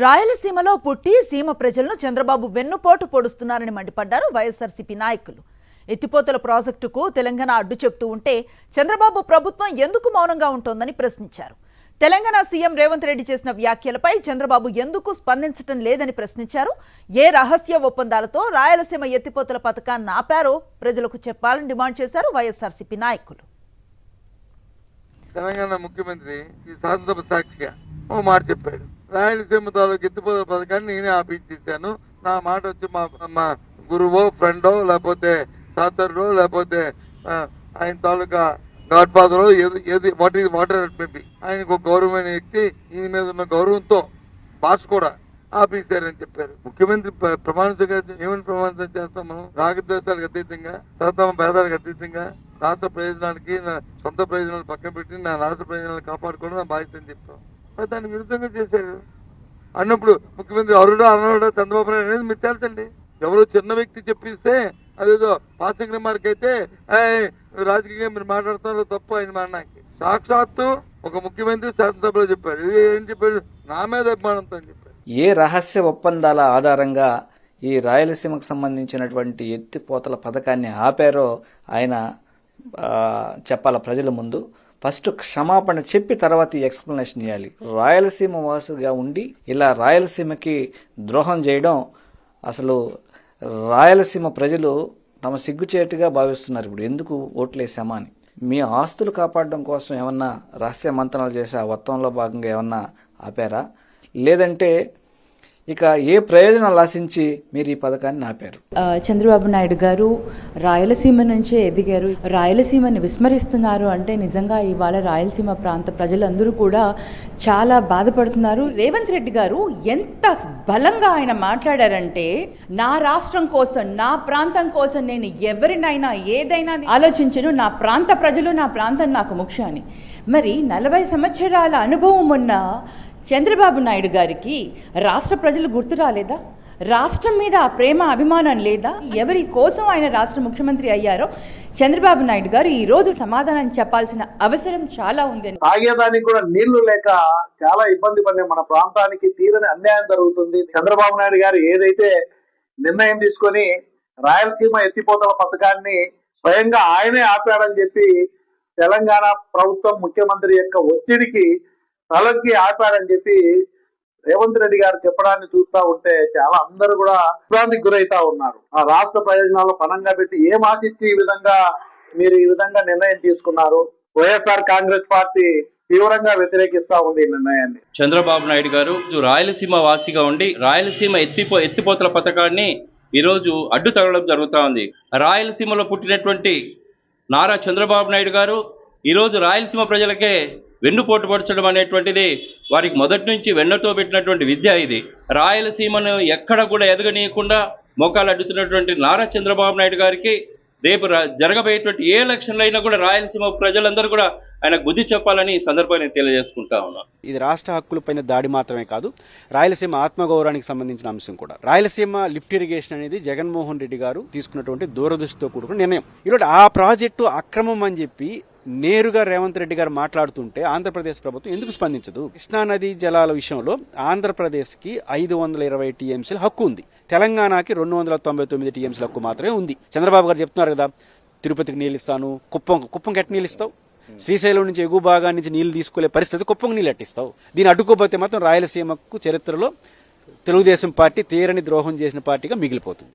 రాయలసీమలో పుట్టి సీమ ప్రజలను చంద్రబాబు వెన్నుపోటు పొడుస్తున్నారని మండిపడ్డారు వైఎస్ఆర్సీపీ నాయకులు. ఎత్తిపోతల ప్రాజెక్టుకు తెలంగాణ అడ్డు చెప్తూ ఉంటే చంద్రబాబు ప్రభుత్వం ఎందుకు మౌనంగా ఉంటోందని ప్రశ్నించారు. తెలంగాణ సీఎం రేవంత్ రెడ్డి చేసిన వ్యాఖ్యలపై చంద్రబాబు ఎందుకు స్పందించడం లేదని ప్రశ్నించారు. ఏ రహస్య ఒప్పందాలతో రాయలసీమ ఎత్తిపోతల పథకాన్ని ఆపారో ప్రజలకు చెప్పాలని డిమాండ్ చేశారు వైఎస్ఆర్సీపీ నాయకులు. తెలంగాణ ముఖ్యమంత్రి ఈ శాసనసభ సాక్షిగా ఓ మాట చెప్పాడు. రాయలసీమ తాలూకు ఎత్తిపోతల పథకాన్ని నేనే ఆపించేశాను. నా మాట వచ్చి మా గురువో ఫ్రెండో లేకపోతే సహచరుడో లేకపోతే ఆయన తాలూకా గాడ్ ఫాదరో ఏది వాటర్ మేబీ ఆయనకు ఒక గౌరవమైన వ్యక్తి, ఈయన మీద ఉన్న గౌరవంతో భాష కూడా ఆపేశారని చెప్పారు. ముఖ్యమంత్రి ఏమని ప్రమాణం చేస్తాం మనం? రాగద్వేషాలకు అతీతంగా, తమ భేదాలకు అతీతంగా రాష్ట్ర ప్రయోజనానికి నా సొంత ప్రయోజనాలు పక్కన పెట్టి నా రాష్ట్ర ప్రయోజనాలు కాపాడుకోవడం నా బాధ్యత అని చెప్తాం. మరి దానికి విరుద్ధంగా చేశాడు అన్నప్పుడు ముఖ్యమంత్రి అరుడా అనడా చంద్రబాబు నాయుడు అనేది మీరు తేల్చండి. ఎవరో చిన్న వ్యక్తి చెప్పిస్తే అదేదో పాసింగ్ రిమార్క్ అయితే రాజకీయంగా మీరు మాట్లాడుతున్నారో తప్పు ఆయన మానడానికి. సాక్షాత్తు ఒక ముఖ్యమంత్రి శాసనసభలో చెప్పారు. ఇది ఏం చెప్పాడు? నా మీద అభిమానంతో అని చెప్పారు. ఏ రహస్య ఒప్పందాల ఆధారంగా ఈ రాయలసీమకు సంబంధించినటువంటి ఎత్తిపోతల పథకాన్ని ఆపారో ఆయన చెప్పాల ప్రజల ముందు. ఫస్ట్ క్షమాపణ చెప్పి తర్వాత ఈ ఎక్స్ప్లెనేషన్ ఇవ్వాలి. రాయలసీమ వాసుగా ఉండి ఇలా రాయలసీమకి ద్రోహం చేయడం అసలు రాయలసీమ ప్రజలు తమ సిగ్గుచేటుగా భావిస్తున్నారు. ఇప్పుడు ఎందుకు ఓట్లేసామా అని. మీ ఆస్తులు కాపాడడం కోసం ఏమన్నా రహస్య మంత్రాలు చేసి ఆ మొత్తంలో భాగంగా ఏమన్నా ఆపారా? లేదంటే ఇక ఏ ప్రయోజనాలు ఆశించి మీరు ఈ పథకాన్ని ఆపారు? చంద్రబాబు నాయుడు గారు రాయలసీమ నుంచే ఎదిగారు. రాయలసీమని విస్మరిస్తున్నారు అంటే నిజంగా ఇవాళ రాయలసీమ ప్రాంత ప్రజలందరూ కూడా చాలా బాధపడుతున్నారు. రేవంత్ రెడ్డి గారు ఎంత బలంగా ఆయన మాట్లాడారంటే, నా రాష్ట్రం కోసం, నా ప్రాంతం కోసం నేను ఎవరినైనా ఏదైనా ఆలోచించను, నా ప్రాంత ప్రజలు, నా ప్రాంతం నాకు ముఖ్యం అని. మరి 40 సంవత్సరాల అనుభవం ఉన్న చంద్రబాబు నాయుడు గారికి రాష్ట్ర ప్రజలు గుర్తు రాలేదా? రాష్ట్రం మీద ఆ ప్రేమ అభిమానం లేదా? ఎవరి కోసం ఆయన రాష్ట్ర ముఖ్యమంత్రి అయ్యారో చంద్రబాబు నాయుడు గారు ఈ రోజు సమాధానం చెప్పాల్సిన అవసరం చాలా ఉంది. తాగేదానికి కూడా నీళ్లు లేక చాలా ఇబ్బంది పడిన మన ప్రాంతానికి తీరని అన్యాయం జరుగుతుంది. చంద్రబాబు నాయుడు గారు ఏదైతే నిర్ణయం తీసుకొని రాయలసీమ ఎత్తిపోతల పథకాన్ని స్వయంగా ఆయనే ఆపాడని చెప్పి తెలంగాణ ప్రభుత్వం ముఖ్యమంత్రి యొక్క ఒత్తిడికి తలకి ఆపాడని చెప్పి రేవంత్ రెడ్డి గారు చెప్పడాన్ని చూస్తా ఉంటే చాలా అందరూ కూడా విభ్రాంతికి గురైతా ఉన్నారు. ఆ రాష్ట్ర ప్రయోజనాలు పణంగా పెట్టి ఏం ఆశించి మీరు ఈ విధంగా నిర్ణయం తీసుకున్నారు? వైఎస్ఆర్ కాంగ్రెస్ పార్టీ తీవ్రంగా వ్యతిరేకిస్తా ఉంది ఈ నిర్ణయాన్ని. చంద్రబాబు నాయుడు గారు రాయలసీమ వాసిగా ఉండి రాయలసీమ ఎత్తిపోతల పథకాన్ని ఈరోజు అడ్డు తగలడం జరుగుతూ ఉంది. రాయలసీమలో పుట్టినటువంటి నారా చంద్రబాబు నాయుడు గారు ఈరోజు రాయలసీమ ప్రజలకే వెన్నుపోటు పొడచడం అనేటువంటిది వారికి మొదటి నుంచి వెన్నతో పెట్టినటువంటి విద్య. ఇది రాయలసీమను ఎక్కడ కూడా ఎదగనీయకుండా మోకాలు అడ్డుతున్నటువంటి నారా చంద్రబాబు నాయుడు గారికి రేపు జరగబోయేటువంటి ఏ ఎలక్షన్లు అయినా కూడా రాయలసీమ ప్రజలందరూ కూడా ఆయన బుద్ధి చెప్పాలని ఈ సందర్భంగా నేను తెలియజేసుకుంటా ఉన్నాను. ఇది రాష్ట్ర హక్కులపైన దాడి మాత్రమే కాదు, రాయలసీమ ఆత్మగౌరవానికి సంబంధించిన అంశం కూడా. రాయలసీమ లిఫ్ట్ ఇరిగేషన్ అనేది జగన్మోహన్ రెడ్డి గారు తీసుకున్నటువంటి దూరదృష్టితో కూడుకున్న నిర్ణయం. ఈరోజు ఆ ప్రాజెక్టు అక్రమం అని చెప్పి నేరుగా రేవంత్ రెడ్డి గారు మాట్లాడుతుంటే ఆంధ్రప్రదేశ్ ప్రభుత్వం ఎందుకు స్పందించదు? కృష్ణానది జలాల విషయంలో ఆంధ్రప్రదేశ్ కి 520 టీఎంసీల హక్కు ఉంది, తెలంగాణకి 299 టీఎంసీల హక్కు మాత్రమే ఉంది. చంద్రబాబు గారు చెప్తున్నారు కదా, తిరుపతికి నీళ్ళు ఇస్తాను, కుప్పంకి ఎట్ట నీళ్ళు ఇస్తావు? శ్రీశైలం నుంచి ఎగువ భాగాన్ని నుంచి నీళ్లు తీసుకోలే పరిస్థితి, కుప్పంకి నీళ్ళు ఎట్టిస్తావు? దీన్ని అడ్డుకోపోతే మాత్రం రాయలసీమకు చరిత్రలో తెలుగుదేశం పార్టీ తీరని ద్రోహం చేసిన పార్టీగా మిగిలిపోతుంది.